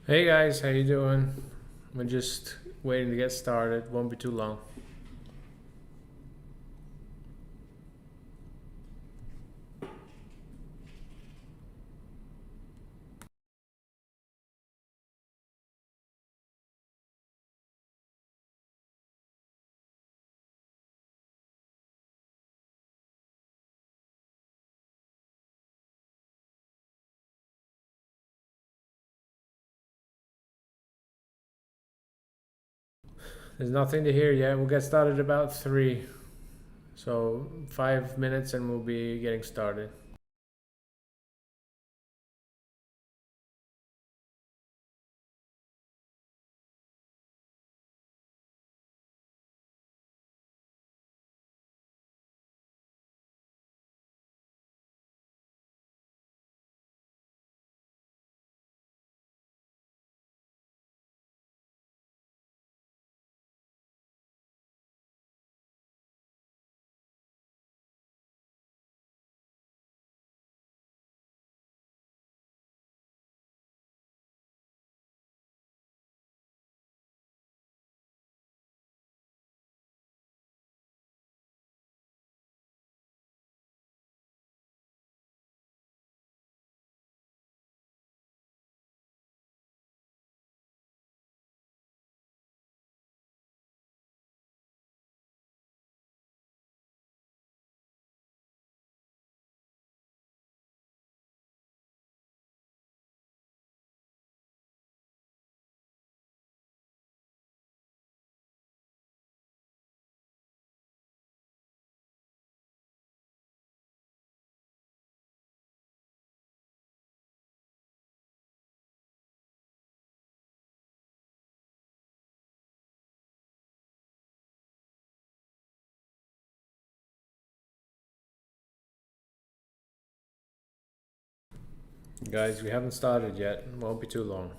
Hey guys, how you doing? We're just waiting to get started. Won't be too long. There's nothing to hear yet. We'll get started about 3. So 5 minutes and we'll be getting started. Guys, we haven't started yet. Won't be too long.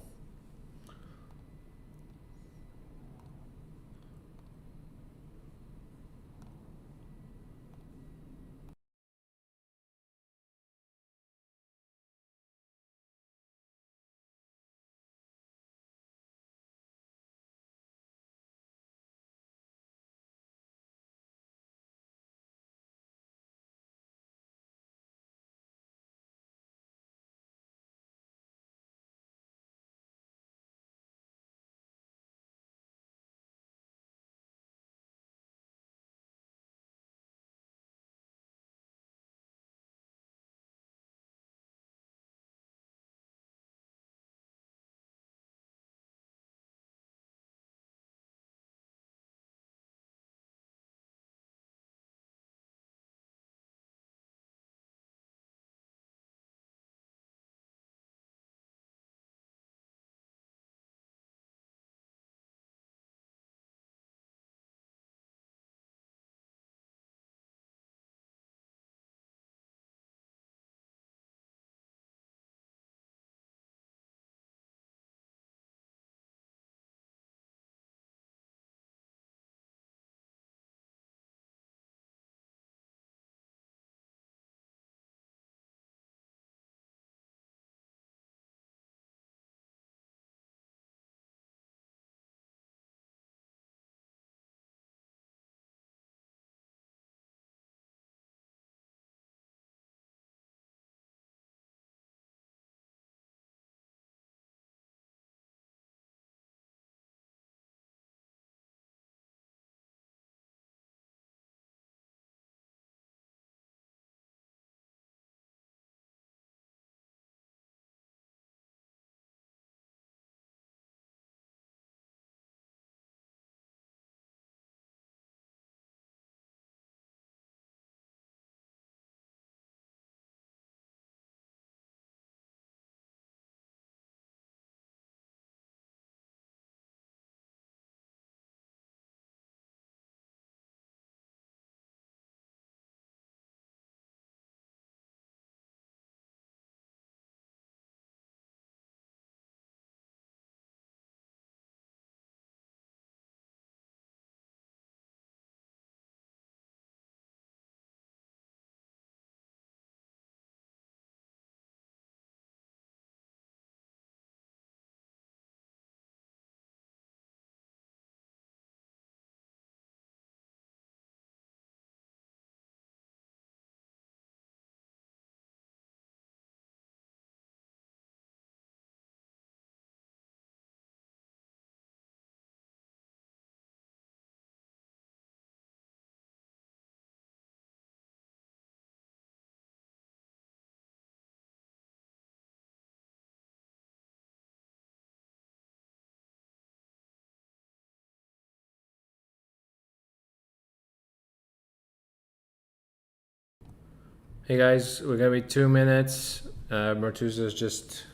Hey guys, we're gonna be 2 minutes. Martusa's just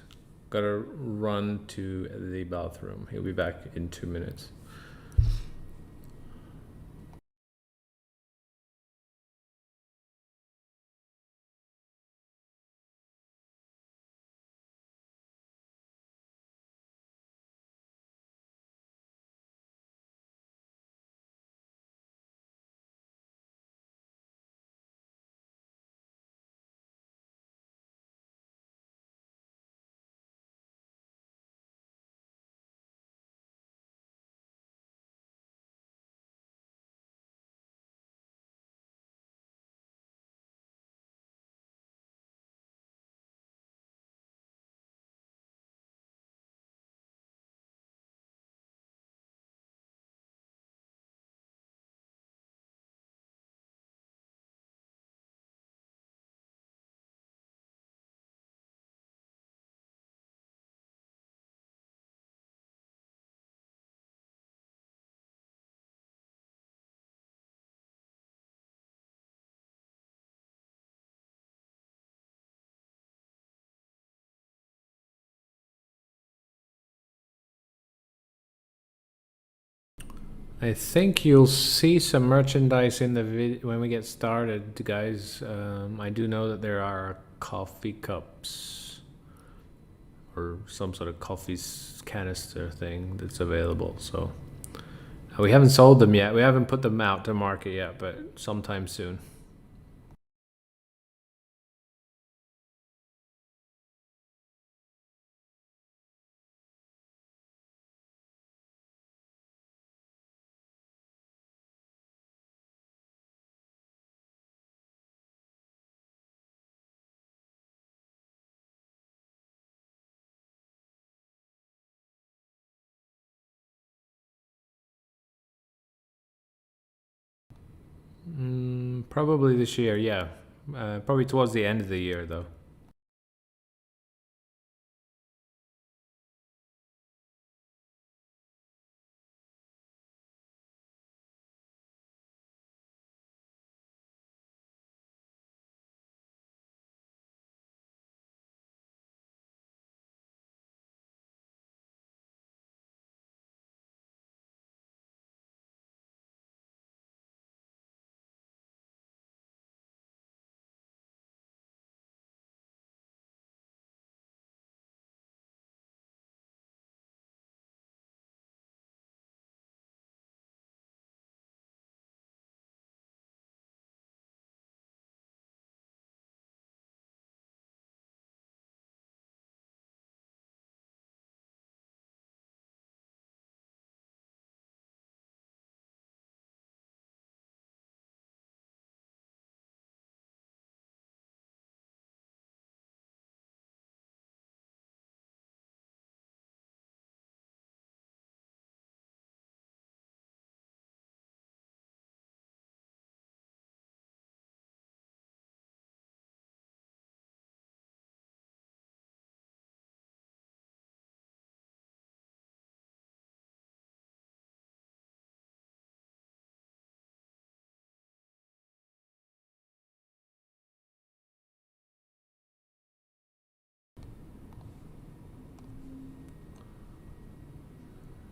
gotta run to the bathroom. He'll be back in 2 minutes. I think you'll see some merchandise in the video when we get started, guys. I do know that there are coffee cups or some sort of coffee canister thing that's available. So we haven't sold them yet. We haven't put them out to market yet, but sometime soon. Probably this year, yeah. Probably towards the end of the year, though.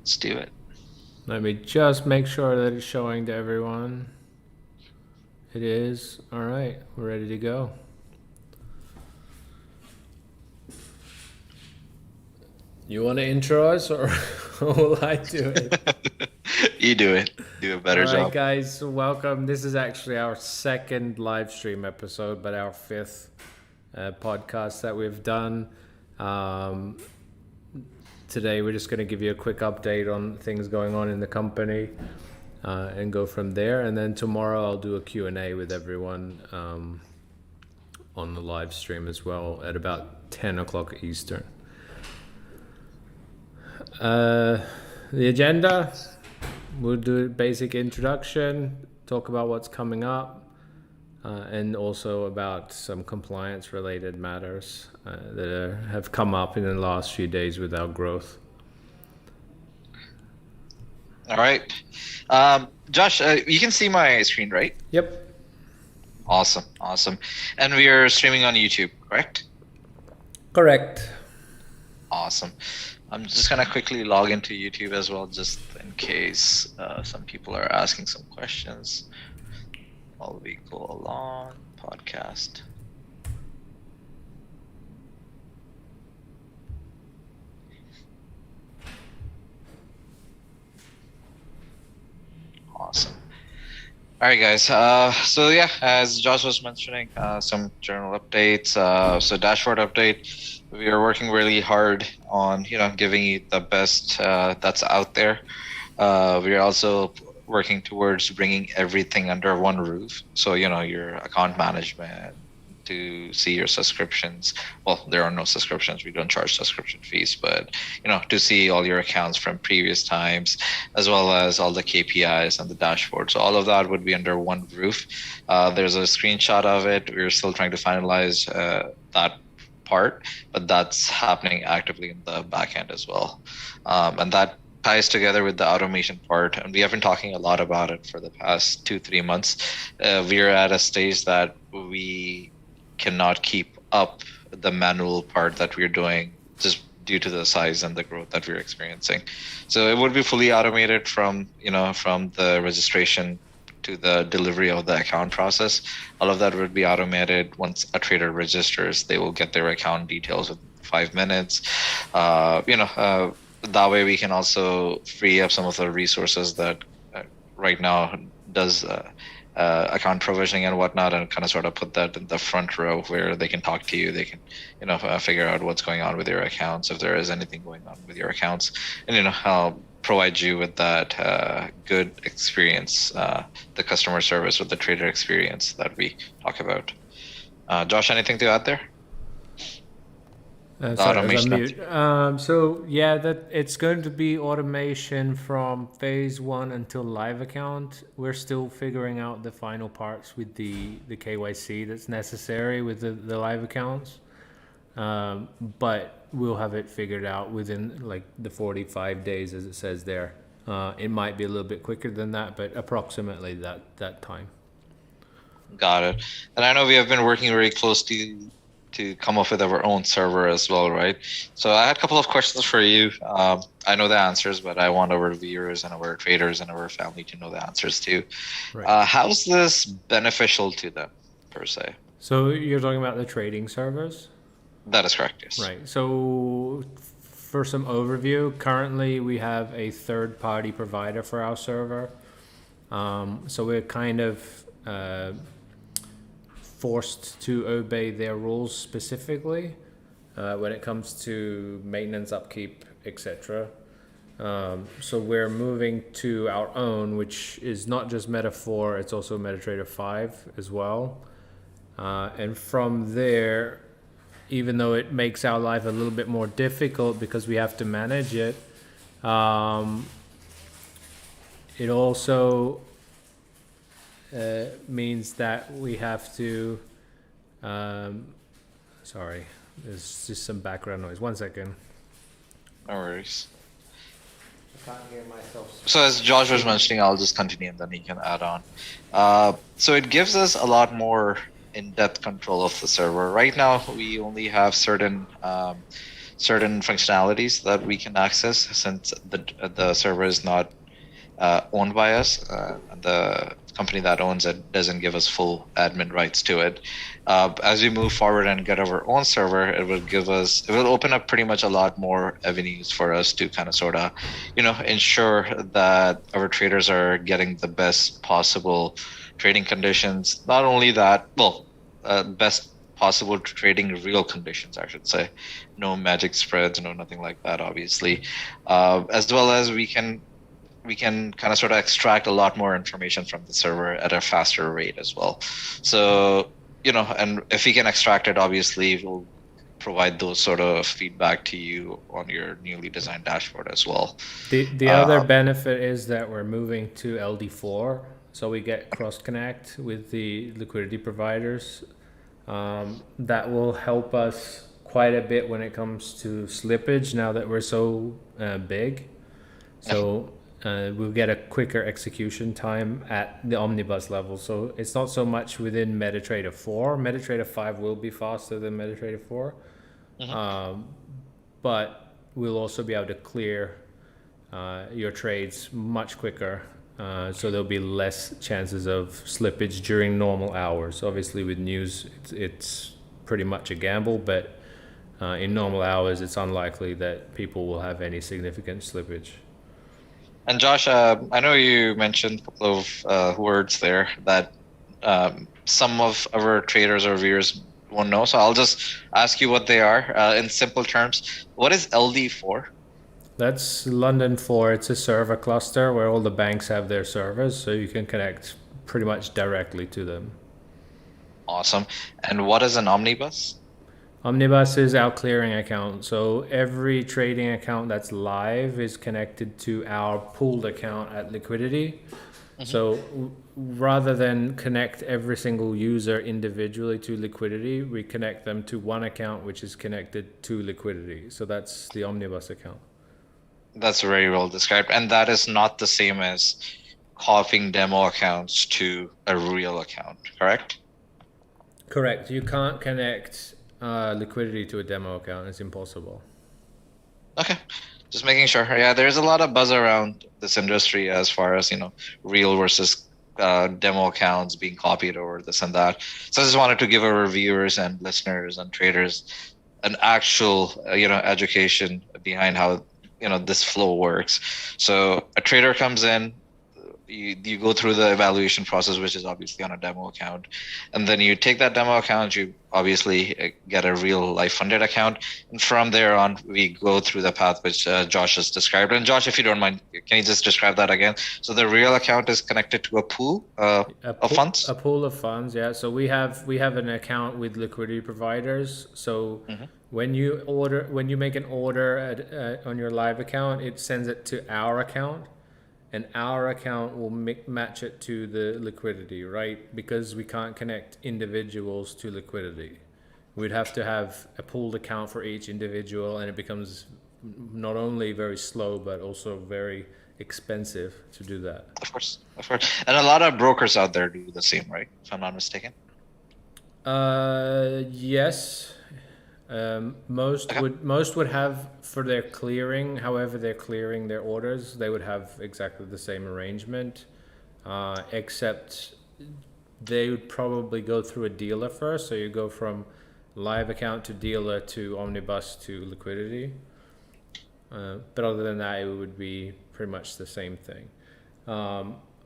Let's do it. Let me just make sure that it's showing to everyone. It is. All right, we're ready to go. You want to intro us, or will I do it? You do it. Do a better All right, job. guys, welcome. This is actually our second live stream episode, but our fifth podcast that we've done. Today, we're just going to give you a quick update on things going on in the company and go from there. And then tomorrow, I'll do a Q&A with everyone on the live stream as well at about 10 o'clock Eastern. The agenda, we'll do a basic introduction, talk about what's coming up, and also about some compliance related matters that have come up in the last few days with our growth. All right. Josh, you can see my screen, right? Yep. Awesome, awesome. And we are streaming on YouTube, correct? Correct. Awesome. I'm just gonna quickly log into YouTube as well, just in case some people are asking some questions while we go along. Podcast. Awesome. All right, guys. So yeah, as Josh was mentioning, some general updates. So dashboard update. We are working really hard on, giving you the best that's out there. We are also working towards bringing everything under one roof. So, your account management, to see your subscriptions. Well, there are no subscriptions. We don't charge subscription fees, but, to see all your accounts from previous times, as well as all the KPIs and the dashboard. So all of that would be under one roof. There's a screenshot of it. We're still trying to finalize that part, but that's happening actively in the back end as well. And that ties together with the automation part, and we have been talking a lot about it for the past 2-3 months. We are at a stage that we cannot keep up the manual part that we're doing, just due to the size and the growth that we're experiencing. So it would be fully automated from the registration to the delivery of the account process. All of that would be automated. Once a trader registers, they will get their account details within 5 minutes. That way we can also free up some of the resources that right now does account provisioning and whatnot, and kind of sort of put that in the front row where they can talk to you. They can, figure out what's going on with your accounts, if there is anything going on with your accounts, and provide you with that good experience, the customer service with the trader experience that we talk about. Josh, anything to add there? Sorry, I was on Automation. mute. So yeah, that it's going to be automation from phase one until live account. We're still figuring out the final parts with the KYC that's necessary with the live accounts. But we'll have it figured out within like the 45 days, as it says there. It might be a little bit quicker than that, but approximately that time. Got it. And I know we have been working very closely to come up with our own server as well, right? So I had a couple of questions for you. I know the answers, but I want our viewers and our traders and our family to know the answers too. Right. How's this beneficial to them, per se? So you're talking about the trading servers? That is correct, yes. Right. So for some overview, currently we have a third-party provider for our server. So we're kind of forced to obey their rules specifically when it comes to maintenance, upkeep, etc. So we're moving to our own, which is not just Meta 4, it's also MetaTrader 5 as well. And from there, even though it makes our life a little bit more difficult because we have to manage it, it also means that we have to, sorry, there's just some background noise. 1 second. No worries. I can't hear myself. So as Josh was mentioning, I'll just continue and then he can add on. So it gives us a lot more in-depth control of the server. Right now, we only have certain functionalities that we can access, since the server is not owned by us. The company that owns it doesn't give us full admin rights to it. As we move forward and get our own server, it will open up pretty much a lot more avenues for us to kind of sort of, ensure that our traders are getting the best possible trading conditions. Not only that, best possible trading real conditions, I should say. No magic spreads, no nothing like that, obviously. As well as we can kind of sort of extract a lot more information from the server at a faster rate as well. So, and if we can extract it, obviously we'll provide those sort of feedback to you on your newly designed dashboard as well. The other benefit is that we're moving to LD4, so we get cross connect with the liquidity providers. That will help us quite a bit when it comes to slippage now that we're so big. So we'll get a quicker execution time at the omnibus level. So it's not so much within MetaTrader 4. MetaTrader 5 will be faster than MetaTrader 4, but we'll also be able to clear your trades much quicker. So there'll be less chances of slippage during normal hours. Obviously, with news, it's pretty much a gamble, but in normal hours, it's unlikely that people will have any significant slippage. And Josh, I know you mentioned a couple of words there that some of our traders or viewers won't know. So I'll just ask you what they are in simple terms. What is LD4? That's London 4. It's a server cluster where all the banks have their servers, so you can connect pretty much directly to them. Awesome. And what is an omnibus? Omnibus is our clearing account. So every trading account that's live is connected to our pooled account at Liquidity. So rather than connect every single user individually to Liquidity, we connect them to one account which is connected to Liquidity. So that's the Omnibus account. That's very well described. And that is not the same as copying demo accounts to a real account, correct? Correct. You can't connect Liquidity to a demo account. It's impossible. Okay. Just making sure. Yeah, there's a lot of buzz around this industry as far as, real versus demo accounts being copied or this and that. So I just wanted to give our viewers and listeners and traders an actual, education behind how, this flow works. So a trader comes in, you go through the evaluation process, which is obviously on a demo account. And then you take that demo account, you obviously get a real life funded account. And from there on, we go through the path which Josh has described. And Josh, if you don't mind, can you just describe that again? So the real account is connected to a pool of funds? A pool of funds, yeah. So we have an account with liquidity providers. So when you make an order on your live account, it sends it to our account. And our account will match it to the Liquidity, right? Because we can't connect individuals to Liquidity. We'd have to have a pooled account for each individual, and it becomes not only very slow, but also very expensive to do that. Of course. And a lot of brokers out there do the same, right? If I'm not mistaken. Yes. Most would have for their clearing, however they're clearing their orders, they would have exactly the same arrangement, except they would probably go through a dealer first. So you go from live account to dealer to omnibus to Liquidity. But other than that, it would be pretty much the same thing.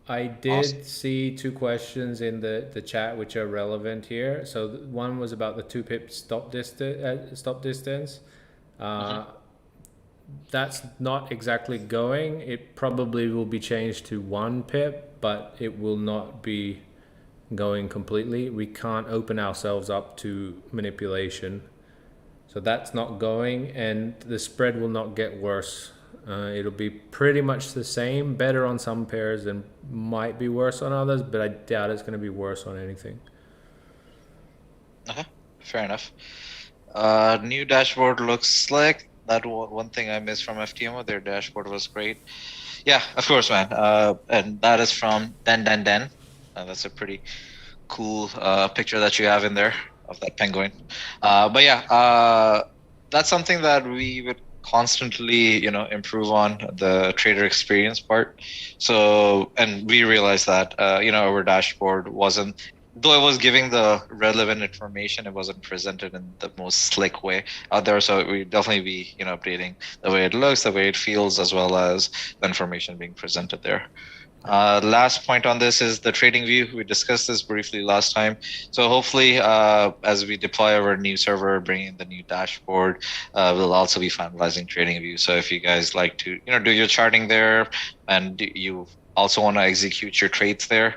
I did see two questions in the chat which are relevant here. So one was about the 2-pip stop distance. That's not exactly going. It probably will be changed to 1 pip, but it will not be going completely. We can't open ourselves up to manipulation. So that's not going, and the spread will not get worse. It'll be pretty much the same, better on some pairs and might be worse on others, but I doubt it's going to be worse on anything. Okay, fair enough. New dashboard looks slick. That one thing I missed from FTMO, their dashboard was great. Yeah, of course, man. And that is from Den. That's a pretty cool picture that you have in there of that penguin. But yeah, that's something that we would constantly improve on, the trader experience part. So, and we realized that our dashboard wasn't, though it was giving the relevant information, it wasn't presented in the most slick way out there. So we definitely be updating the way it looks, the way it feels, as well as the information being presented there. Last point on this is the trading view. We discussed this briefly last time. So hopefully, as we deploy our new server, bring in the new dashboard, we'll also be finalizing trading view. So if you guys like to, do your charting there, and you also want to execute your trades there,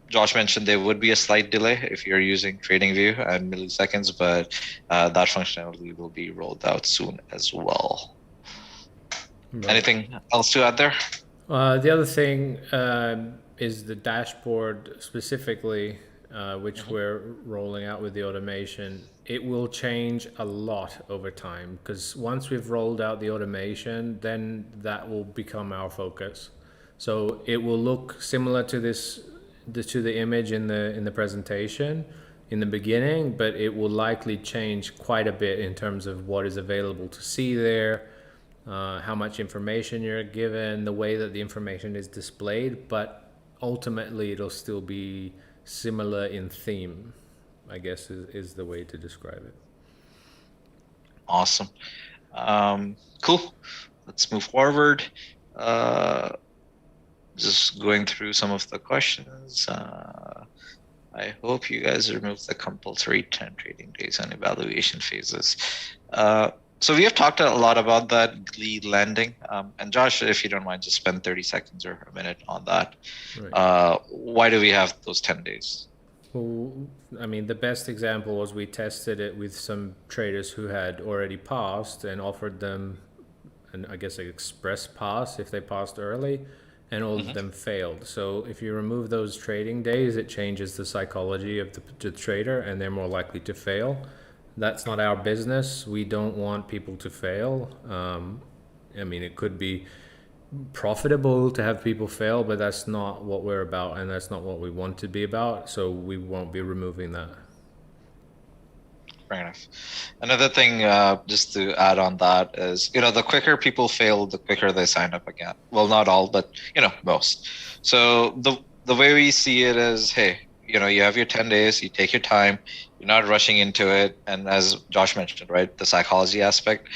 Josh mentioned there would be a slight delay if you're using trading view and milliseconds, but that functionality will be rolled out soon as well. Right. Anything else to add there? The other thing is the dashboard specifically. which we're rolling out with the automation, it will change a lot over time, because once we've rolled out the automation, then that will become our focus. So it will look similar to to the image in the presentation in the beginning, but it will likely change quite a bit in terms of what is available to see there, how much information you're given, the way that the information is displayed, but ultimately it'll still be similar in theme, I guess is the way to describe it. Awesome. Cool. Let's move forward. Just going through some of the questions. I hope you guys removed the compulsory 10 trading days and evaluation phases. So we have talked a lot about that lead lending. And Josh, if you don't mind, just spend 30 seconds or a minute on that. Right. Why do we have those 10 days? Well, I mean, the best example was we tested it with some traders who had already passed and offered them, I guess, an express pass if they passed early, and all of them failed. So if you remove those trading days, it changes the psychology of the trader, and they're more likely to fail. That's not our business. We don't want people to fail. I mean, it could be profitable to have people fail, but that's not what we're about, and that's not what we want to be about. So we won't be removing that. Fair enough. Another thing, just to add on that is, the quicker people fail, the quicker they sign up again. Well, not all, but most. So the way we see it is, hey, you have your 10 days, you take your time, you're not rushing into it, and as Josh mentioned, right, the psychology aspect.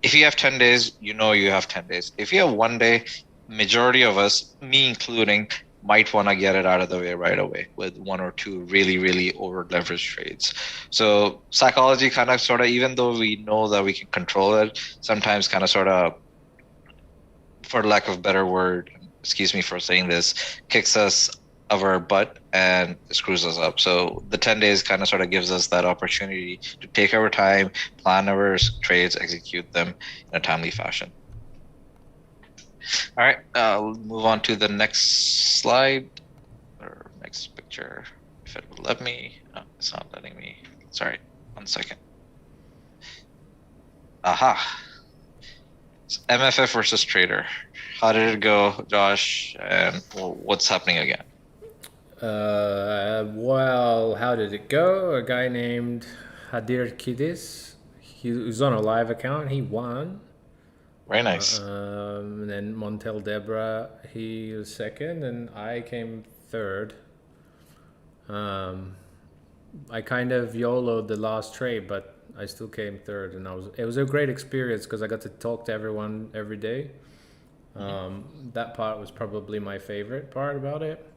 If you have 10 days, you have 10 days. If you have one day, majority of us, me including, might want to get it out of the way right away with one or two really, really over leveraged trades. So psychology kind of sort of, even though we know that we can control it, sometimes kind of sort of, for lack of a better word, excuse me for saying this, kicks us of our butt and screws us up. So the 10 days kind of sort of gives us that opportunity to take our time, plan our trades, execute them in a timely fashion. All right, we'll move on to the next slide or next picture, if it will let me. No, it's not letting me. Sorry, 1 second. Aha. It's MFF versus trader. How did it go, Josh? And what's happening again? Well, how did it go? A guy named Hadir Kidis, he was on a live account. He won. Very nice. And then Montel Debra, he was second, and I came third. I kind of YOLO'd the last trade, but I still came third, and it was a great experience because I got to talk to everyone every day. That part was probably my favorite part about it.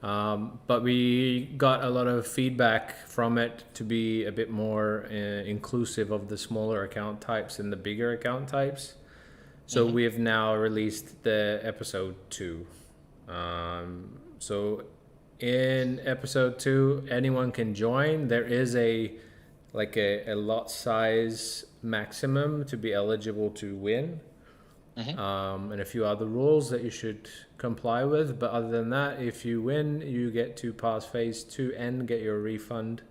But we got a lot of feedback from it to be a bit more inclusive of the smaller account types and the bigger account types. So we have now released the episode 2. So in episode 2, anyone can join. There is a lot size maximum to be eligible to win. And a few other rules that you should comply with. But other than that, if you win, you get to pass phase 2 and get your refund,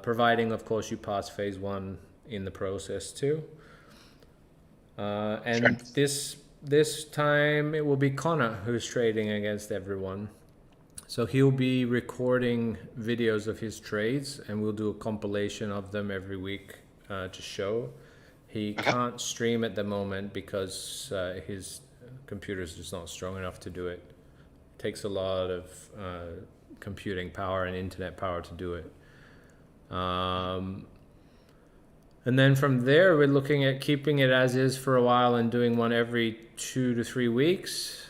providing, of course, you pass phase 1 in the process too. And sure. This time it will be Connor who's trading against everyone. So he'll be recording videos of his trades, and we'll do a compilation of them every week to show. He can't stream at the moment because his computer is just not strong enough to do it. It takes a lot of computing power and internet power to do it. And then from there, we're looking at keeping it as is for a while and doing one every 2 to 3 weeks,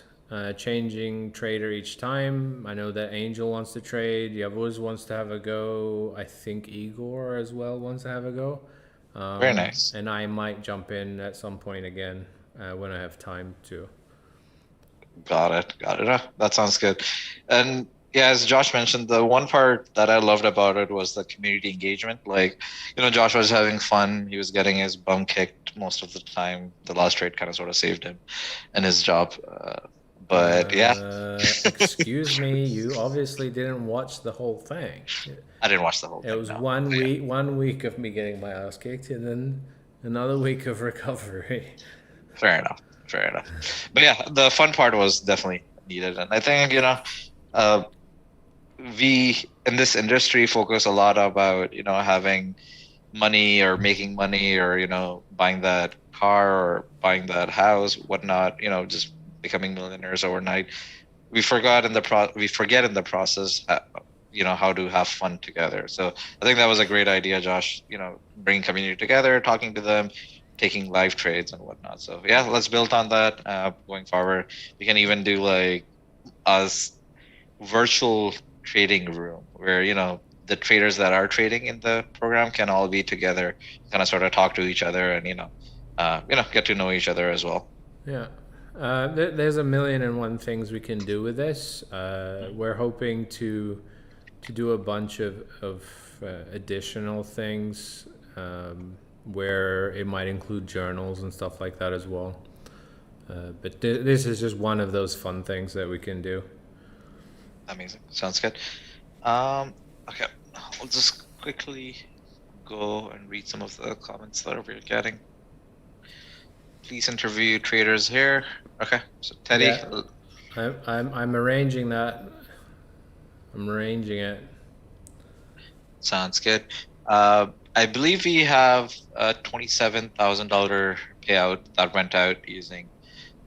changing trader each time. I know that Angel wants to trade. Yavuz wants to have a go. I think Igor as well wants to have a go. Very nice. And I might jump in at some point again when I have time to. Got it. That sounds good. And yeah, as Josh mentioned, the one part that I loved about it was the community engagement. Like, Josh was having fun. He was getting his bum kicked most of the time. The last trade kind of sort of saved him and his job. But yeah, Excuse me, you obviously didn't watch the whole thing. I didn't watch the whole It thing, was no. But yeah, one week of me getting my ass kicked, and then another week of recovery. fair enough. Fair enough. But yeah, the fun part was definitely needed. And I think, uh, we in this industry focus a lot about, having money or making money or, buying that car or buying that house, whatnot, just becoming millionaires overnight. We forget in the process, how to have fun together. So I think that was a great idea, Josh, bringing community together, talking to them, taking live trades and whatnot. So yeah, let's build on that going forward. We can even do like us virtual trading room where, the traders that are trading in the program can all be together, kind of sort of talk to each other and, get to know each other as well. Yeah. There's a million and one things we can do with this. We're hoping to do a bunch of additional things where it might include journals and stuff like that as well. But this is just one of those fun things that we can do. Amazing. Sounds good. Um, okay, I'll just quickly go and read some of the comments that we're getting. Please interview traders here. Okay, so Teddy. Yeah. I'm arranging that. I'm arranging it. Sounds good. I believe we have a $27,000 payout that went out using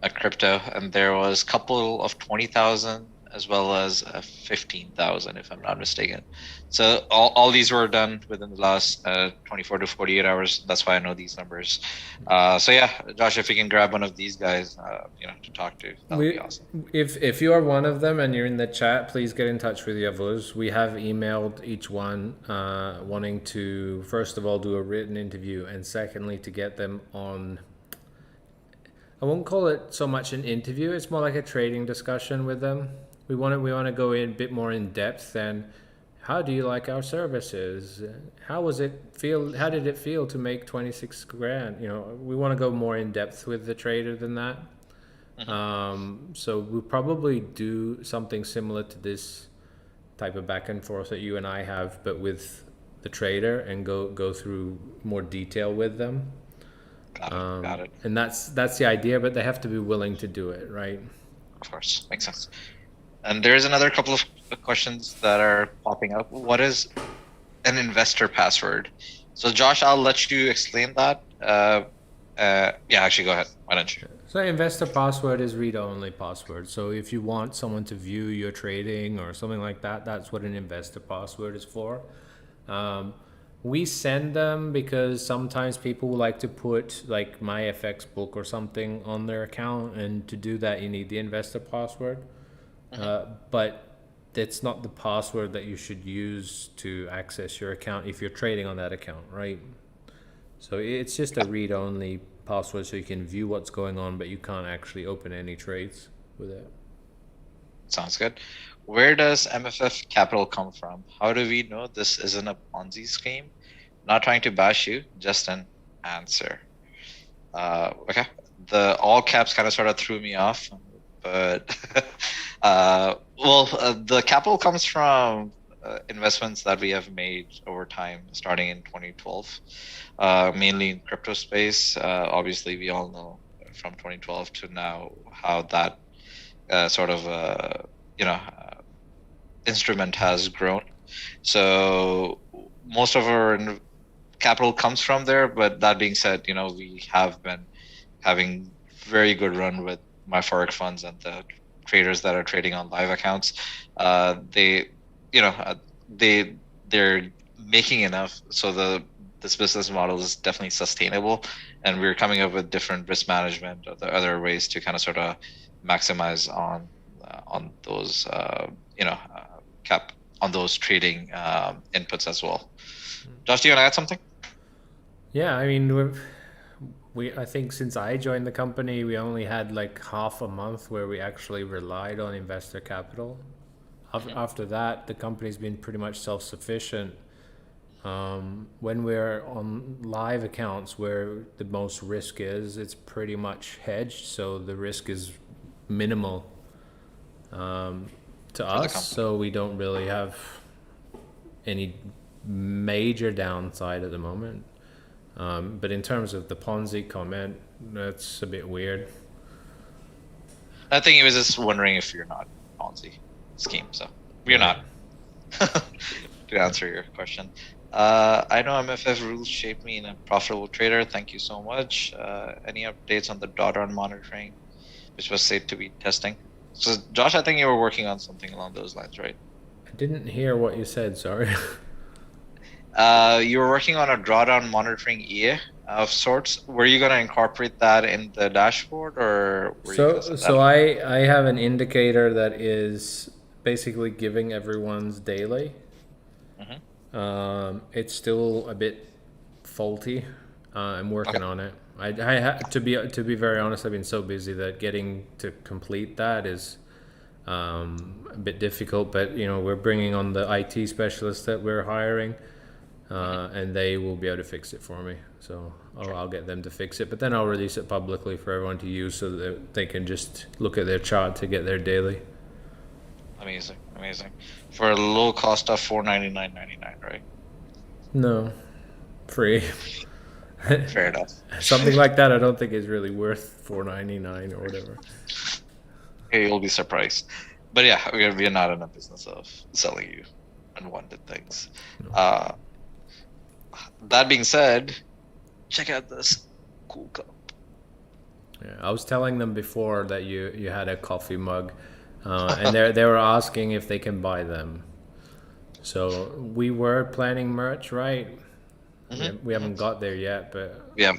a crypto, and there was a couple of 20,000 as well as 15,000, if I'm not mistaken. So all these were done within the last 24 to 48 hours. That's why I know these numbers. So yeah, Josh, if you can grab one of these guys, to talk to, that would be awesome. If you are one of them and you're in the chat, please get in touch with the others. We have emailed each one wanting to, first of all, do a written interview, and secondly, to get them on. I won't call it so much an interview. It's more like a trading discussion with them. We want to go in a bit more in depth than how do you like our services? How was it feel? How did it feel to make 26 grand? We want to go more in depth with the trader than that. So we'll probably do something similar to this type of back and forth that you and I have, but with the trader, and go through more detail with them. Got it. And that's the idea, but they have to be willing to do it, right? Of course, makes sense. And there's another couple of questions that are popping up. What is an investor password? So Josh, I'll let you explain that. Yeah, actually, go ahead. Why don't you? So investor password is read-only password. So if you want someone to view your trading or something like that, that's what an investor password is for. We send them because sometimes people like to put like my FX book or something on their account, and to do that you need the investor password. But that's not the password that you should use to access your account if you're trading on that account, right? So it's just a read-only password, so you can view what's going on, but you can't actually open any trades with it. Sounds good. Where does MFF Capital come from? How do we know this isn't a Ponzi scheme? Not trying to bash you, just an answer. Okay. The all caps kind of sort of threw me off, but the capital comes from investments that we have made over time, starting in 2012, mainly in crypto space. Obviously, we all know from 2012 to now how that instrument has grown. So most of our capital comes from there. But that being said, we have been having very good run with my forex funds and the traders that are trading on live accounts. They're making enough, so this business model is definitely sustainable, and we're coming up with different risk management or the other ways to kind of sort of maximize on those cap on those trading inputs as well. Josh, do you want to add something? Yeah, I mean, I think since I joined the company, we only had like half a month where we actually relied on investor capital. After that, the company's been pretty much self-sufficient. When we're on live accounts where the most risk is, it's pretty much hedged, so the risk is minimal. to for the us, company. so we don't really have any major downside at the moment. But in terms of the Ponzi comment, that's a bit weird. I think he was just wondering if you're not Ponzi scheme, so you're Right. not. To answer your question, I know MFF rules shaped me in a profitable trader. Thank you so much. Any updates on the drawdown monitoring, which was said to be testing? So, Josh, I think you were working on something along those lines, right? I didn't hear what you said, sorry. You were working on a drawdown monitoring EA of sorts. Were you going to incorporate that in the dashboard, or were you going to So, set that so up? I have an indicator that is basically giving everyone's daily. Hmm. It's still a bit faulty. I'm Okay. working on it. To be very honest, I've been so busy that getting to complete that is a bit difficult. But we're bringing on the IT specialist that we're hiring, Hmm. and they will be able to fix it for me. So Sure. I'll get them to fix it, but then I'll release it publicly for everyone to use so that they can just look at their chart to get their daily. Amazing, amazing. For a low cost of $499.99, right? No, free. Fair enough. Something like that, I don't think is really worth $4.99 or whatever. Okay, you'll be surprised. But yeah, we're not in a business of selling you unwanted things. No. That being said, check out this cool cup. Yeah, I was telling them before that you had a coffee mug, and they were asking if they can buy them. So we were planning merch, right? We Hmm. haven't got there yet, but Yeah,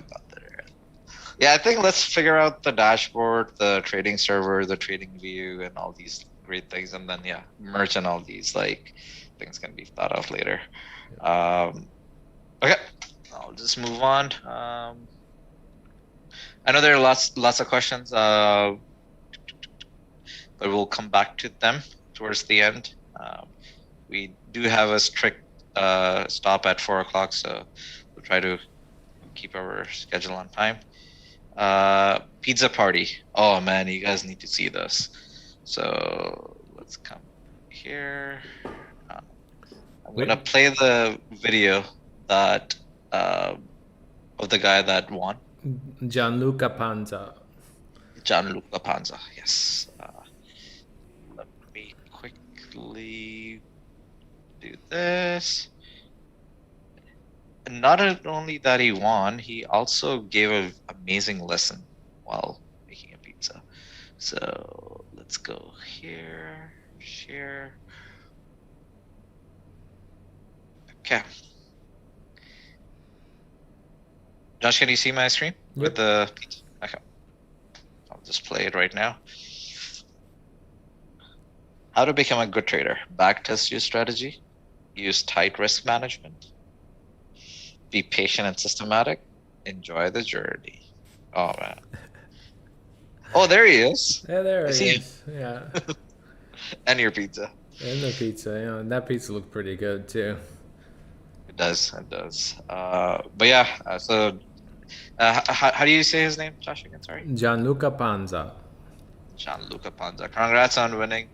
yeah. I think let's figure out the dashboard, the trading server, the trading view, and all these great things, and then yeah, merch and all these like things can be thought of later. Okay, I'll just move on. I know there are lots of questions, but we'll come back to them towards the end. We do have a strict stop at 4 o'clock, so we'll try to keep our schedule on time. Pizza party. Oh man, you guys need to see this. So let's come here. I'm gonna play the video that of the guy that won, Gianluca Panza. Gianluca Panza. Yes. Let me quickly do this. And not only that he won, he also gave an amazing lesson while making a pizza. So let's go here, share. Okay. Josh, can you see my screen with the pizza? Okay. I'll just play it right now. How to become a good trader. Backtest your strategy. Use tight risk management. Be patient and systematic. Enjoy the journey. Oh man. Oh, there he is. Yeah, there I he see him. is. Yeah. And your pizza. And the pizza, and that pizza looked pretty good too. It does. It does. But yeah. So, how do you say his name, Josh? Again, sorry. Gianluca Panza. Gianluca Panza. Congrats on winning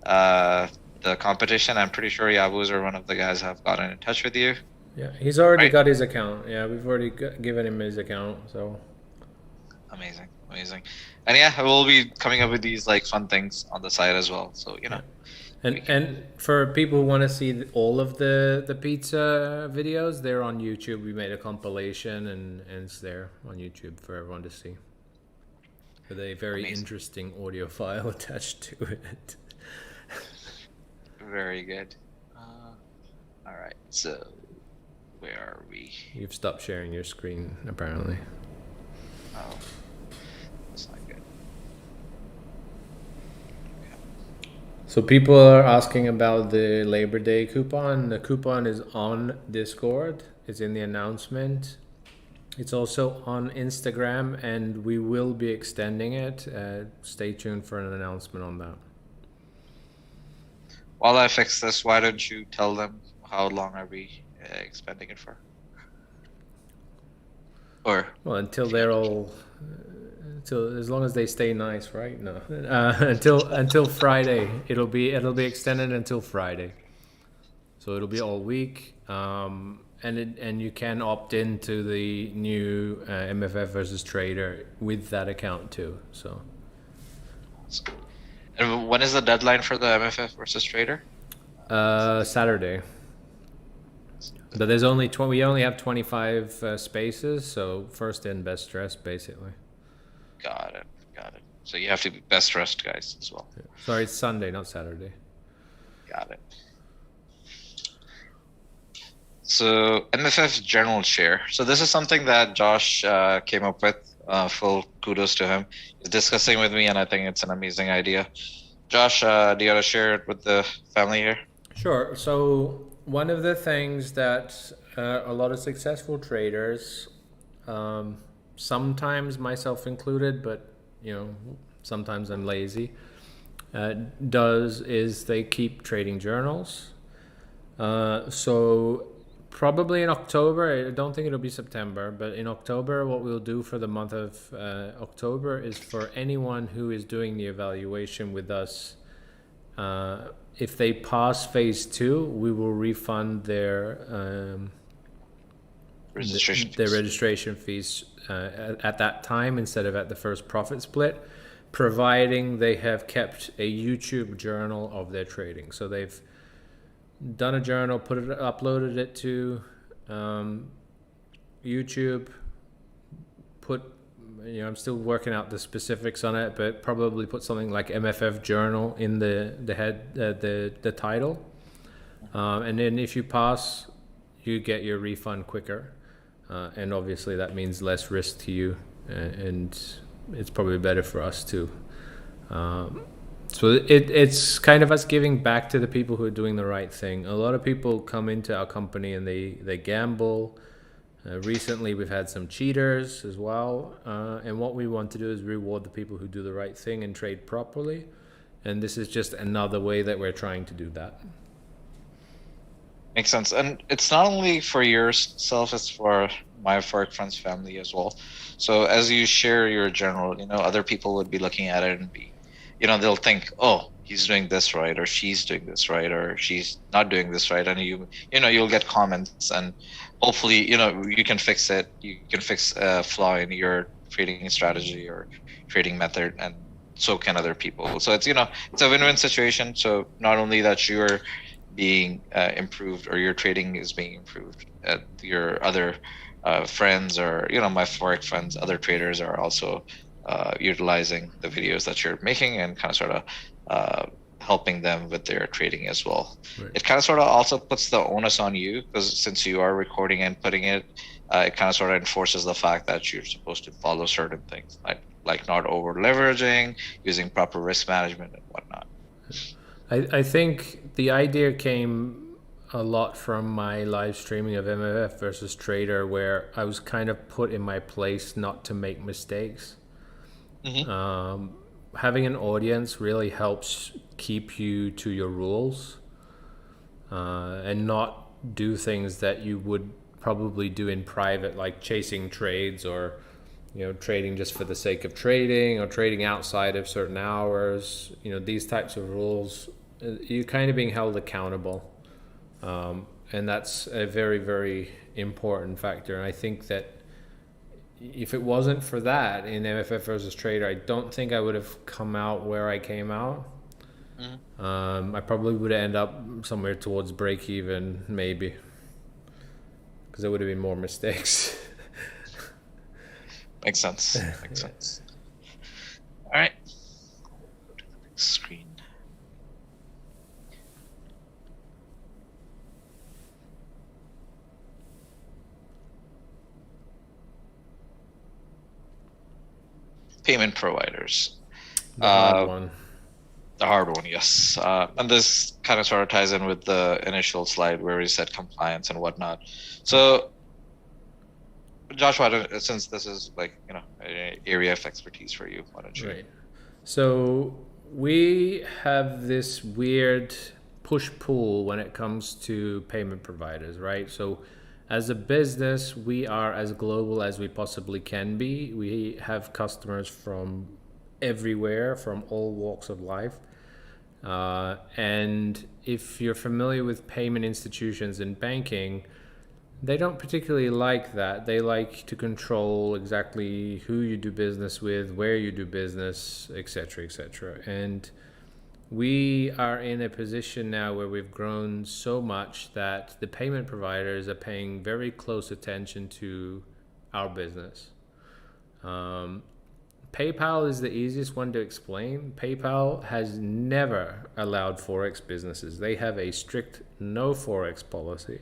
the competition. I'm pretty sure Yabuz or one of the guys have gotten in touch with you. Yeah, he's already Right? got his account. Yeah, we've already given him his account. So Amazing, amazing. And yeah, we'll be coming up with these like fun things on the side as well. So you know, and for people who want to see all of the pizza videos, they're on YouTube. We made a compilation, and it's there on YouTube for everyone to see. With a very amazing. interesting audio file attached to it. Very good. All right, so where are we? You've stopped sharing your screen, apparently. Oh, that's not good. So people are asking about the Labor Day coupon. The coupon is on Discord. It's in the announcement. It's also on Instagram, and we will be extending it. Stay tuned for an announcement on that. While I fix this, why don't you tell them how long are we expending it for? Or Well, until they're all until as long as they stay nice, right? No, until Friday. It'll be extended until Friday, so it'll be all week. And you can opt into the new MFF versus Trader with that account too. So And when is the deadline for the MFF versus Trader? Saturday. But there's only we only have 25 spaces, so first in, best dressed, basically. Got it. Got it. So you have to be best dressed guys as well. Sorry, it's Sunday, not Saturday. Got it. So MFF journal share. So this is something that Josh came up with. Full kudos to him. He's discussing with me, and I think it's an amazing idea. Josh, do you want to share it with the family here? Sure. So one of the things that a lot of successful traders, sometimes myself included, but sometimes I'm lazy, does is they keep trading journals. So probably in October, I don't think it'll be September, but in October, what we'll do for the month of October is for anyone who is doing the evaluation with us, if they pass phase 2, we will refund their registration fees at that time instead of at the first profit split, providing they have kept a YouTube journal of their trading. So they've done a journal, uploaded it to YouTube, I'm still working out the specifics on it, but probably put something like MFF journal in the head, the title, and then if you pass, you get your refund quicker, and obviously that means less risk to you, and it's probably better for us too. So it's kind of us giving back to the people who are doing the right thing. A lot of people come into our company and they gamble. Recently, we've had some cheaters as well. And what we want to do is reward the people who do the right thing and trade properly. And this is just another way that we're trying to do that. Makes sense. And it's not only for yourself, it's for my Forex Friends family as well. So as you share your journal, other people would be looking at it and be, they'll think, oh, he's doing this right, or she's doing this right, or she's not doing this right. And you'll get comments, and hopefully, you can fix it. You can fix a flaw in your trading strategy or trading method, and so can other people. So it's it's a win-win situation. So not only that you're being improved, or your trading is being improved, your other friends, or my Forex friends, other traders are also utilizing the videos that you're making and kind of sort of helping them with their trading as well. Right. It kind of sort of also puts the onus on you, because since you are recording and putting it, it kind of sort of enforces the fact that you're supposed to follow certain things, like not over leveraging, using proper risk management and whatnot. I think the idea came a lot from my live streaming of MFF versus Trader, where I was kind of put in my place not to make mistakes. Mm-hmm. Having an audience really helps keep you to your rules, and not do things that you would probably do in private, like chasing trades, or trading just for the sake of trading, or trading outside of certain hours. These types of rules, you're kind of being held accountable, and that's a very, very important factor. And I think that if it wasn't for that in MFF versus Trader, I don't think I would have come out where I came out. Mm-hmm. I probably would have ended up somewhere towards break even, maybe, because there would have been more mistakes. Makes sense. Makes sense. All right. Go to the next screen. Payment providers. The hard one. The hard one, yes. And this kind of sort of ties in with the initial slide where we said compliance and whatnot. So, Joshua, since this is an area of expertise for you, why don't you? Right. So we have this weird push-pull when it comes to payment providers, right? So As a business, we are as global as we possibly can be. We have customers from everywhere, from all walks of life. And if you're familiar with payment institutions and banking, they don't particularly like that. They like to control exactly who you do business with, where you do business, etc., etc. And we are in a position now where we've grown so much that the payment providers are paying very close attention to our business. PayPal is the easiest one to explain. PayPal has never allowed Forex businesses. They have a strict no Forex policy.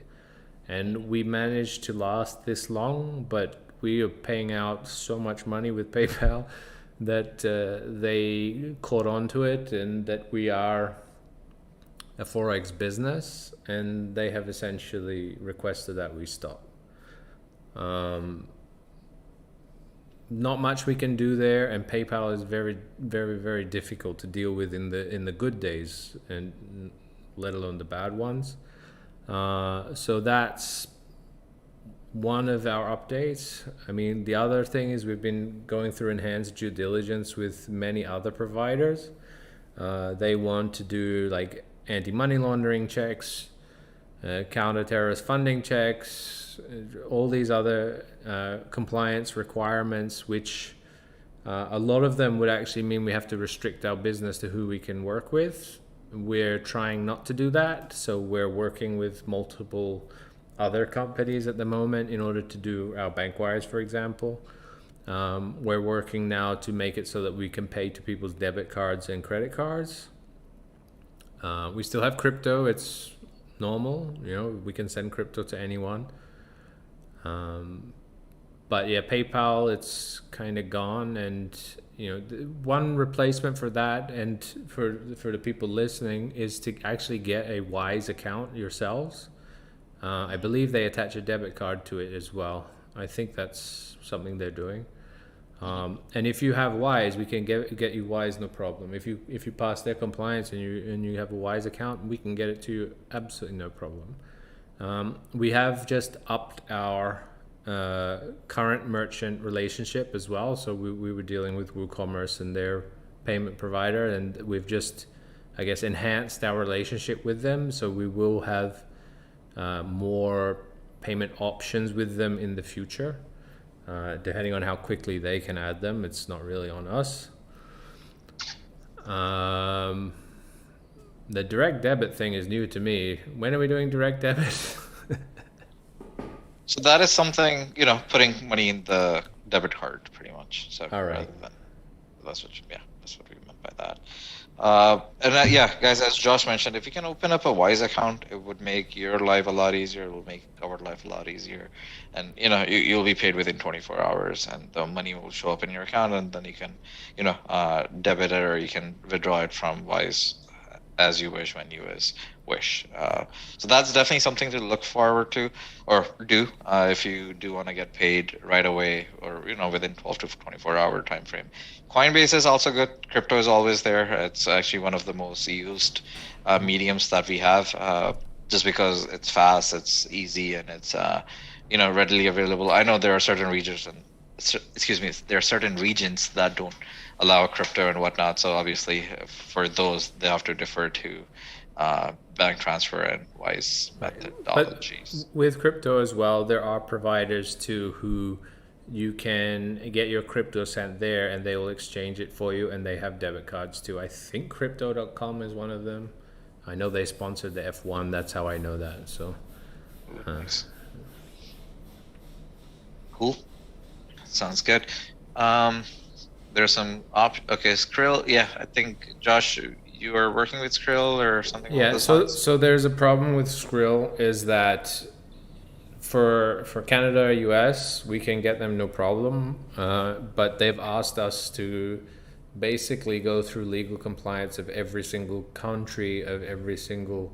And we managed to last this long, but we are paying out so much money with PayPal that they caught on to it, and that we are a Forex business, and they have essentially requested that we stop. Not much we can do there, and PayPal is very, very, very difficult to deal with in the good days, and let alone the bad ones. So that's one of our updates. I mean, the other thing is we've been going through enhanced due diligence with many other providers. They want to do like anti-money laundering checks, counter-terrorist funding checks, all these other compliance requirements, which a lot of them would actually mean we have to restrict our business to who we can work with. We're trying not to do that, so we're working with multiple other companies at the moment in order to do our bank wires, for example. We're working now to make it so that we can pay to people's debit cards and credit cards. We still have crypto. It's normal, we can send crypto to anyone. But yeah, PayPal, it's kind of gone, and one replacement for that, and for the people listening, is to actually get a Wise account yourselves. I believe they attach a debit card to it as well. I think that's something they're doing. And if you have Wise, we can get you Wise, no problem. If you pass their compliance and you have a Wise account, we can get it to you absolutely no problem. We have just upped our current merchant relationship as well. So we were dealing with WooCommerce and their payment provider, and we've just, I guess, enhanced our relationship with them. So we will have more payment options with them in the future, depending on how quickly they can add them. It's not really on us. The direct debit thing is new to me. When are we doing direct debit? So that is something, putting money in the debit card, pretty much. So all right, that's what we meant by that. Yeah, guys, as Josh mentioned, if you can open up a Wise account, it would make your life a lot easier. It will make our life a lot easier, and you'll be paid within 24 hours, and the money will show up in your account, and then you can, debit it, or you can withdraw it from Wise as you wish, when you wish. So that's definitely something to look forward to, or do, if you do want to get paid right away, or within 12 to 24-hour time frame. Coinbase is also good. Crypto is always there. It's actually one of the most used mediums that we have, just because it's fast, it's easy, and it's readily available. I know there are certain regions there are certain regions that don't allow crypto and whatnot. So obviously, for those, they have to defer to bank transfer and Wise methodologies. But with crypto as well, there are providers too who you can get your crypto sent there, and they will exchange it for you, and they have debit cards too. I think crypto.com is one of them. I know they sponsored the F1. That's how I know that. So nice. Cool. Sounds good. There's some okay, Skrill. Yeah, I think Josh, you are working with Skrill or something. Yeah. So there's a problem with Skrill, is that for Canada, US, we can get them no problem, but they've asked us to basically go through legal compliance of every single country, of every single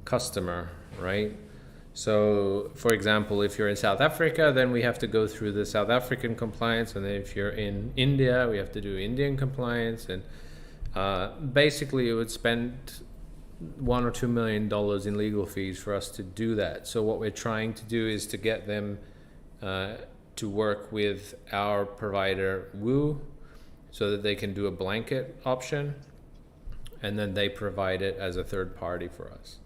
customer, right? So, for example, if you're in South Africa, then we have to go through the South African compliance, and then if you're in India, we have to do Indian compliance, and basically it would spend $1 or $2 million in legal fees for us to do that. So what we're trying to do is to get them to work with our provider Woo, so that they can do a blanket option, and then they provide it as a third party for us.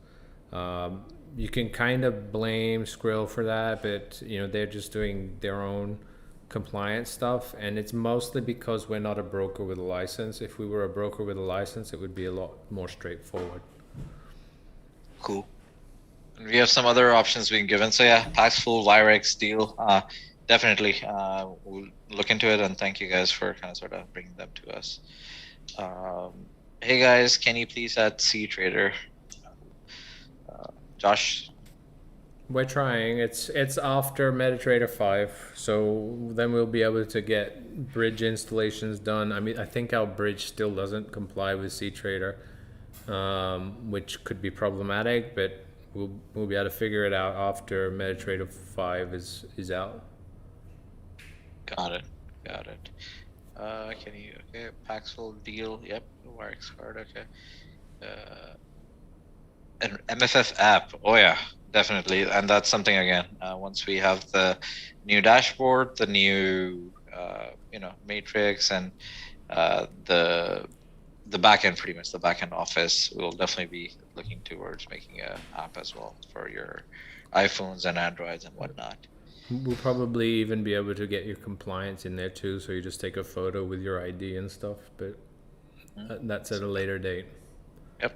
You can kind of blame Skrill for that, but they're just doing their own compliance stuff, and it's mostly because we're not a broker with a license. If we were a broker with a license, it would be a lot more straightforward. Cool. And we have some other options being given. So yeah, Paxful, Lyrex deal. Definitely, we'll look into it, and thank you guys for kind of sort of bringing them to us. Hey guys, can you please add C Trader? Josh? We're trying. It's after MetaTrader 5, so then we'll be able to get bridge installations done. I mean, I think our bridge still doesn't comply with CTrader, which could be problematic, but we'll be able to figure it out after MetaTrader 5 is out. Got it. Can you, okay, Paxful deal, yep, Wirex card, okay. An MFF app, oh yeah, definitely, and that's something again, once we have the new dashboard, the new matrix, and the backend, pretty much the backend office, we'll definitely be looking towards making an app as well for your iPhones and Androids and whatnot. We'll probably even be able to get your compliance in there too, so you just take a photo with your ID and stuff, but that's at a later date. Yep.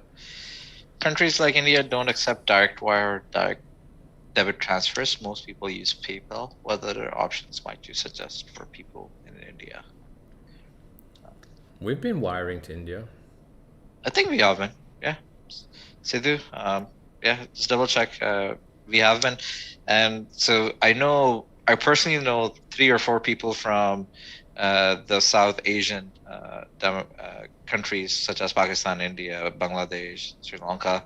Countries like India don't accept direct wire or direct debit transfers. Most people use PayPal. What other options might you suggest for people in India? We've been wiring to India. I think we have been, yeah. Sidhu, yeah, just double check. We have been. And so I personally know 3 or 4 people from the South Asian countries such as Pakistan, India, Bangladesh, Sri Lanka.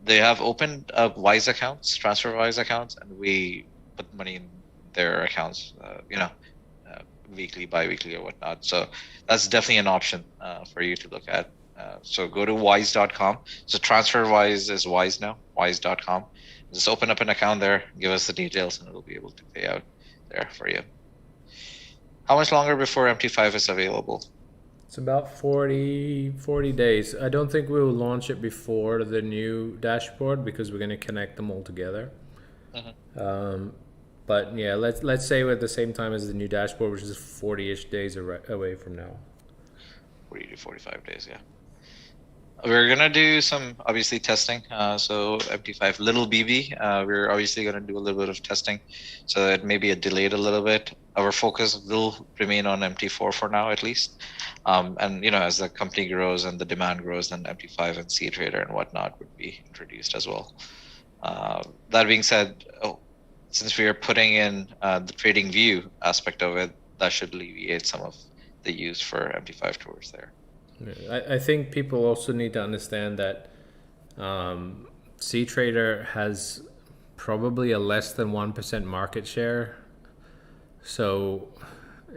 They have opened up Wise accounts, transfer Wise accounts, and we put money in their accounts, weekly, bi-weekly, or whatnot. So that's definitely an option for you to look at. So go to wise.com. So TransferWise is Wise now, wise.com. Just open up an account there, give us the details, and it'll be able to pay out there for you. How much longer before MT5 is available? It's about 40 days. I don't think we'll launch it before the new dashboard because we're going to connect them all together. But yeah, let's say we're at the same time as the new dashboard, which is 40-ish days away from now. 40 to 45 days, yeah. We're gonna do some obviously testing. So MT5 little BB, we're obviously gonna do a little bit of testing, so it may be delayed a little bit. Our focus will remain on MT4 for now, at least. And as the company grows and the demand grows, then MT5 and CTrader and whatnot would be introduced as well. That being said, since we are putting in the trading view aspect of it, that should alleviate some of the use for MT5 tours there. I think people also need to understand that CTrader has probably a less than 1% market share. So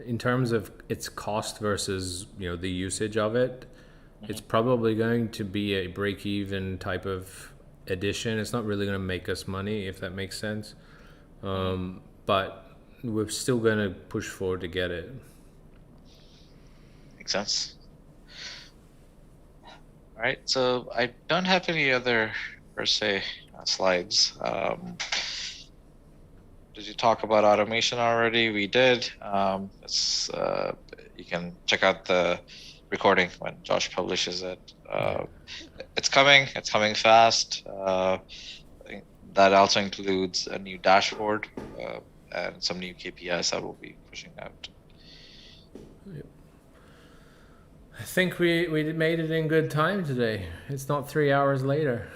in terms of its cost versus the usage of it, it's probably going to be a break-even type of addition. It's not really going to make us money, if that makes sense. But we're still going to push forward to get it. Makes sense. All right, so I don't have any other, per se, slides. Did you talk about automation already? We did. You can check out the recording when Josh publishes it. It's coming fast. I think that also includes a new dashboard and some new KPIs that we'll be pushing out. Yep. I think we made it in good time today. It's not 3 hours later.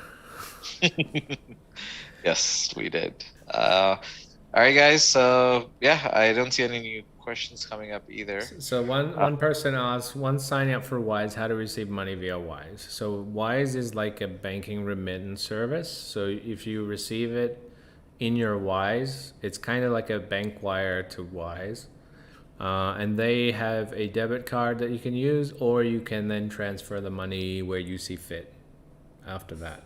Yes, we did. All right, guys. So yeah, I don't see any new questions coming up either. So one person asked, once signing up for Wise, how to receive money via Wise. So Wise is like a banking remittance service. So if you receive it in your Wise, it's kind of like a bank wire to Wise. And they have a debit card that you can use, or you can then transfer the money where you see fit. after that.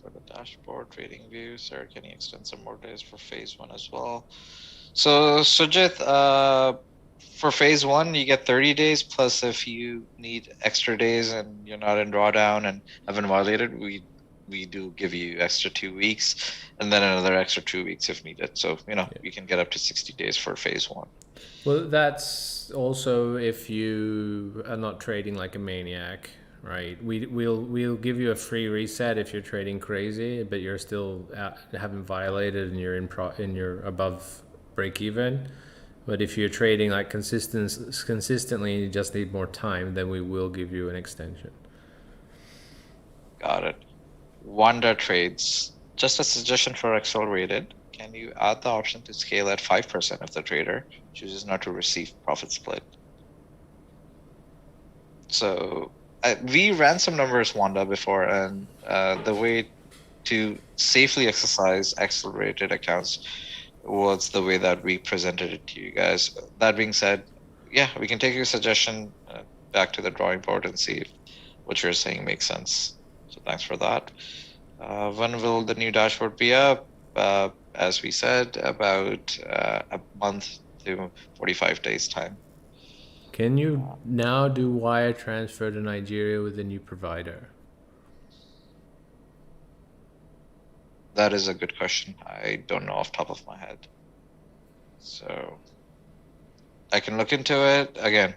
For the dashboard trading view, sir, can you extend some more days for phase one as well? So Sujit, for phase one, you get 30 days plus if you need extra days and you're not in drawdown and haven't violated, we do give you extra 2 weeks and then another extra 2 weeks if needed. So, you can get up to 60 days for phase one. Well, that's also if you are not trading like a maniac, right? We'll give you a free reset if you're trading crazy, but you're still haven't violated and you're in you're above break even. But if you're trading like consistently and you just need more time, then we will give you an extension. Got it. Wanda trades. Just a suggestion for accelerated. Can you add the option to scale at 5% if the trader chooses not to receive profit split? So we ran some numbers, Wanda, before, and the way to safely exercise accelerated accounts was the way that we presented it to you guys. That being said, yeah, we can take your suggestion back to the drawing board and see if what you're saying makes sense. So thanks for that. When will the new dashboard be up? As we said, about a month to 45 days time. Can you now do wire transfer to Nigeria with a new provider? That is a good question. I don't know off the top of my head. So I can look into it again.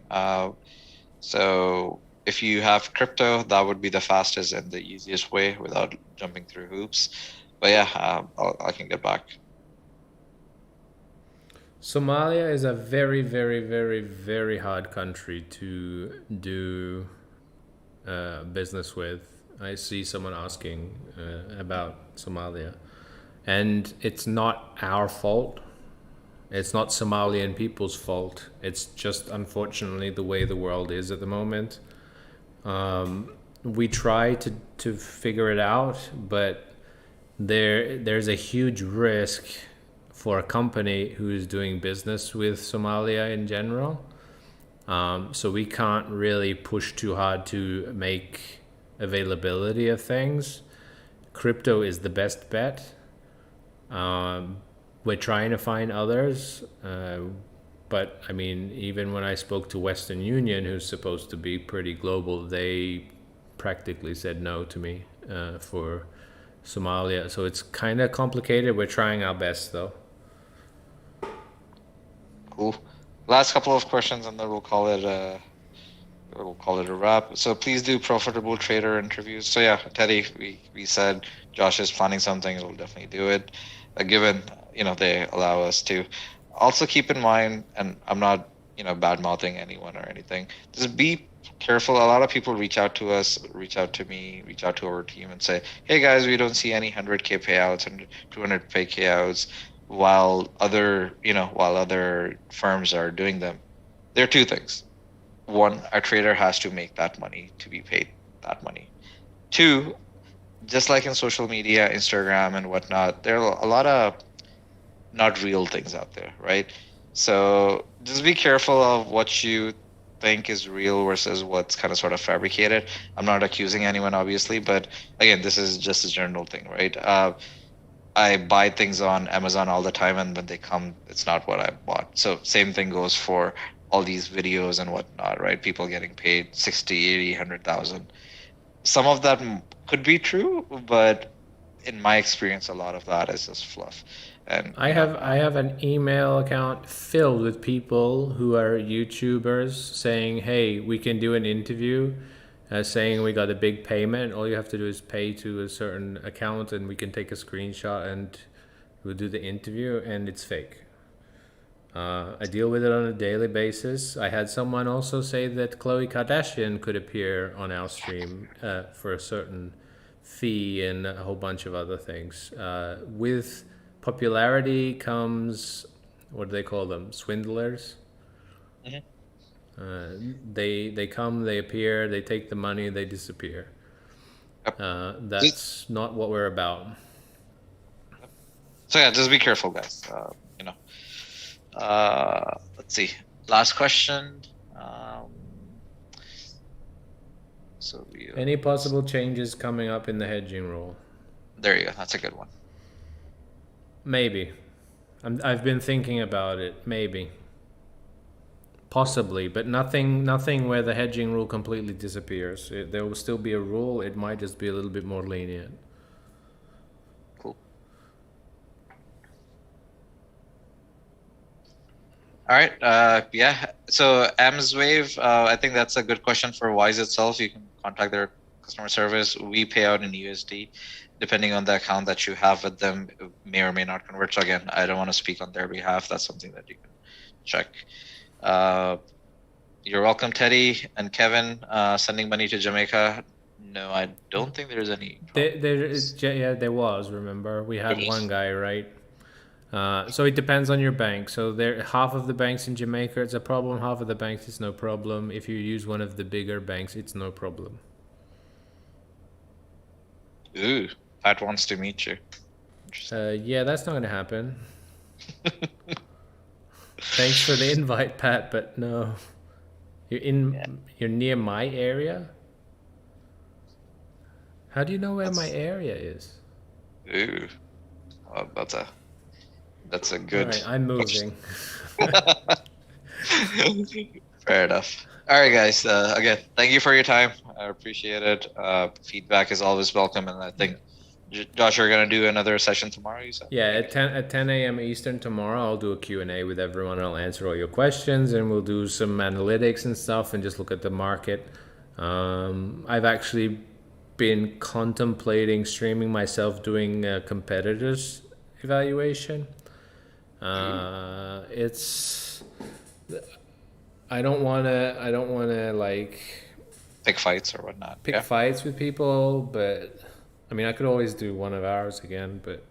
So if you have crypto, that would be the fastest and the easiest way without jumping through hoops. But yeah, I can get back. Somalia is a very, very, very, very hard country to do business with. I see someone asking about Somalia, and it's not our fault. It's not Somalian people's fault. It's just unfortunately the way the world is at the moment. We try to figure it out, but there's a huge risk for a company who is doing business with Somalia in general. So we can't really push too hard to make availability of things. Crypto is the best bet. We're trying to find others, but I mean, even when I spoke to Western Union, who's supposed to be pretty global, they practically said no to me for Somalia. So it's kind of complicated. We're trying our best, though. Cool. Last couple of questions, and then we'll call it a wrap. So please do profitable trader interviews. So yeah, Teddy, we said Josh is planning something. We'll definitely do it, given they allow us to. Also keep in mind, and I'm not bad mouthing anyone or anything. Just be careful. A lot of people reach out to us, reach out to me, reach out to our team, and say, "Hey guys, we don't see any 100K payouts and 200K payouts." While other firms are doing them. There are two things. One, a trader has to make that money to be paid that money. Two, just like in social media, Instagram and whatnot, there are a lot of not real things out there, right? So just be careful of what you think is real versus what's kind of sort of fabricated. I'm not accusing anyone, obviously, but again, this is just a general thing, right? I buy things on Amazon all the time, and when they come, it's not what I bought. So same thing goes for all these videos and whatnot, right? People getting paid 60, 80, 100,000. Some of that could be true, but in my experience, a lot of that is just fluff. And I have an email account filled with people who are YouTubers saying, "Hey, we can do an interview." Saying we got a big payment. All you have to do is pay to a certain account, and we can take a screenshot and we'll do the interview. And it's fake. I deal with it on a daily basis. I had someone also say that Khloe Kardashian could appear on our stream for a certain fee and a whole bunch of other things. With popularity comes, what do they call them? Swindlers. Mm-hmm. They come, they appear, they take the money, they disappear. That's not what we're about. So yeah, just be careful, guys. Let's see. Last question. Um, so Any possible changes coming up in the hedging rule? there you go. That's a good one. Maybe. I've been thinking about it. Maybe. Possibly, but nothing where the hedging rule completely disappears. There will still be a rule. It might just be a little bit more lenient. Cool. All right. Yeah. So Amswave, I think that's a good question for Wise itself. You can contact their customer service. We pay out in USD. Depending on the account that you have with them, it may or may not convert. So again, I don't want to speak on their behalf. That's something that you can check. You're welcome, Teddy and Kevin. Sending money to Jamaica. No, I don't think there's any problem. There was. Remember, we had one guy, right? So it depends on your bank. So there, half of the banks in Jamaica, it's a problem. Half of the banks, it's no problem. If you use one of the bigger banks, it's no problem. Ooh, Pat wants to meet you. Yeah, that's not gonna happen. Thanks for the invite, Pat, but no. You're near my area? How do you know where my area is? Ooh, well, that's a good. All right, I'm moving. Fair enough. All right, guys. Again, thank you for your time. I appreciate it. Feedback is always welcome, and I think Josh, you're gonna do another session tomorrow. You said. Yeah, at 10 a.m. Eastern tomorrow, I'll do a Q&A with everyone. I'll answer all your questions, and we'll do some analytics and stuff, and just look at the market. I've actually been contemplating streaming myself doing a competitors evaluation. It's I don't want to like pick fights or whatnot. Pick fights with people, but I mean, I could always do one of ours again, but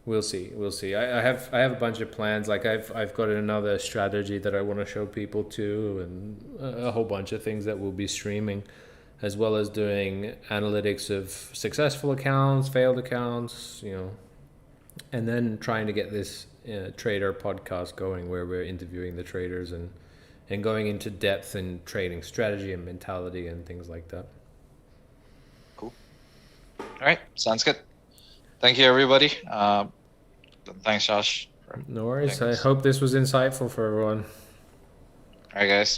we'll see. I have a bunch of plans. Like I've got another strategy that I want to show people too, and a whole bunch of things that we'll be streaming, as well as doing analytics of successful accounts, failed accounts, and then trying to get this trader podcast going, where we're interviewing the traders and going into depth in trading strategy and mentality and things like that. Cool. All right, sounds good. Thank you, everybody. Thanks, Josh. No worries. I hope this was insightful for everyone. All right, guys.